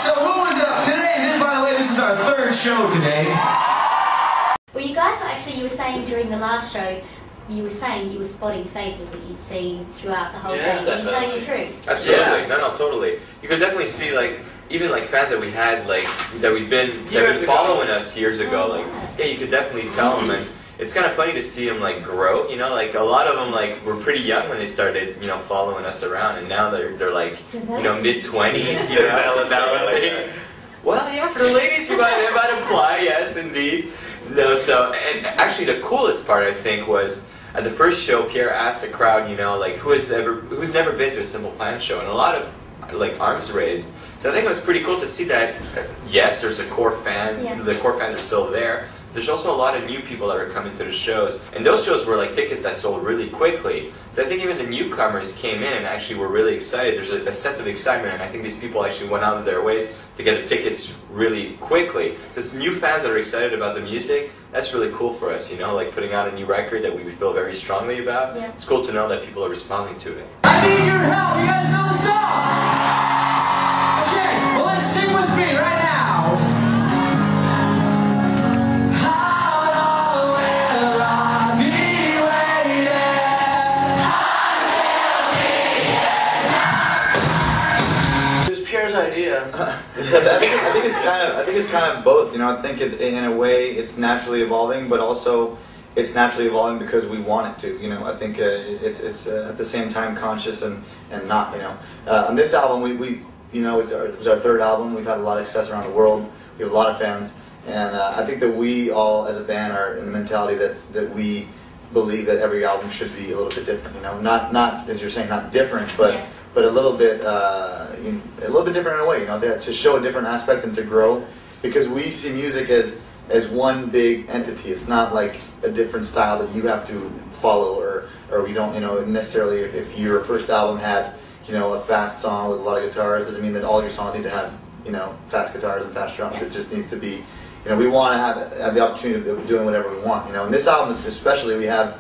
So who was up today? Then, by the way, this is our third show today. Well, you guys were actually, you were saying during the last show, you were saying you were spotting faces that you'd seen throughout the whole day. Are you telling the truth? Absolutely. Yeah. No, totally. You could definitely see, like, even like fans that we had, like, that we've been following us years ago. Like, yeah, you could definitely tell them. And it's kind of funny to see them like grow. You know, like a lot of them like were pretty young when they started, you know, following us around, and now they're like, you know, mid-20s. You know, well, yeah, for the ladies, you might imply, yes, indeed. No, so, and actually the coolest part, I think, was at the first show, Pierre asked the crowd, you know, like, who's never been to a Simple Plan show, and a lot of, like, arms raised. So I think it was pretty cool to see that, yes, there's a core fan, the core fans are still there. There's also a lot of new people that are coming to the shows, and those shows were like tickets that sold really quickly. So I think even the newcomers came in and actually were really excited. There's a sense of excitement, and I think these people actually went out of their ways to get the tickets really quickly. Just new fans that are excited about the music, that's really cool for us, you know, like putting out a new record that we feel very strongly about. Yeah. It's cool to know that people are responding to it. I need your help. You guys know the song? Okay, well, let's sing with me right now. Idea. I think it's kind of both. You know, I think in a way it's naturally evolving, but also it's naturally evolving because we want it to. You know, I think it's at the same time conscious and not. You know, on this album we you know it was our third album. We've had a lot of success around the world. We have a lot of fans, and I think that we all as a band are in the mentality that we believe that every album should be a little bit different. You know, not as you're saying, not different, but. Yeah. But a little bit different in a way, you know, to show a different aspect and to grow, because we see music as one big entity. It's not like a different style that you have to follow, or we don't, you know, necessarily. If your first album had, you know, a fast song with a lot of guitars, doesn't mean that all your songs need to have, you know, fast guitars and fast drums. It just needs to be, you know, we want to have the opportunity of doing whatever we want, you know. In this album especially, we have,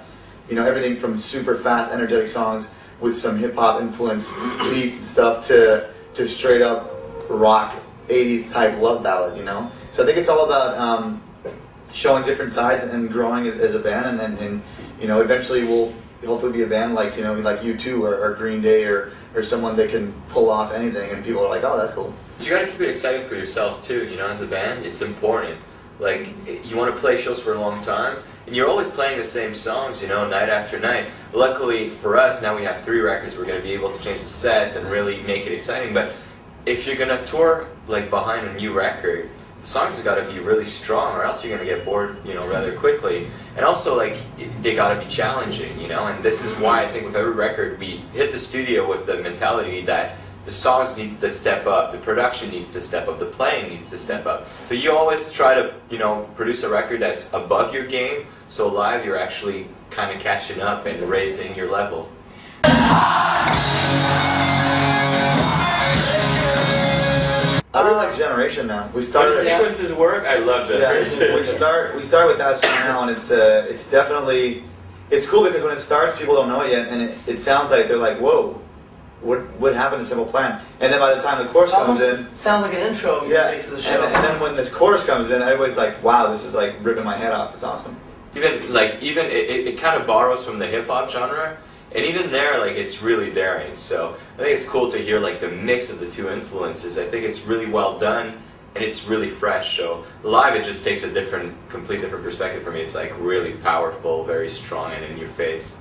you know, everything from super fast, energetic songs with some hip-hop influence beats and stuff to straight up rock 80s type love ballad, you know. So I think it's all about showing different sides and growing as a band, and you know, eventually we'll hopefully be a band like, you know, like U2 or Green Day or someone that can pull off anything, and people are like, oh, that's cool. But you got to keep it exciting for yourself too, you know, as a band. It's important. Like, you want to play shows for a long time, and you're always playing the same songs, you know, night after night. Luckily for us, now we have 3 records. We're going to be able to change the sets and really make it exciting. But if you're going to tour like behind a new record, the songs have got to be really strong, or else you're going to get bored, you know, rather quickly. And also, like, they got to be challenging, you know. And this is why I think with every record we hit the studio with the mentality that the songs needs to step up, the production needs to step up, the playing needs to step up. So you always try to, you know, produce a record that's above your game, so live you're actually kind of catching up and raising your level. I really like Generation now. We started. When the sequences work, I love Generation. Yeah, we start with that song now, and it's definitely, it's cool because when it starts, people don't know it yet, and it sounds like they're like, whoa. What happened to Simple Plan? And then by the time the chorus comes in, sounds like an intro music for the show. And then when the chorus comes in, everybody's like, "Wow, this is like ripping my head off. It's awesome." Even it kind of borrows from the hip hop genre, and even there, like, it's really daring. So I think it's cool to hear like the mix of the 2 influences. I think it's really well done, and it's really fresh. So live, it just takes a complete different perspective for me. It's like really powerful, very strong, and in your face.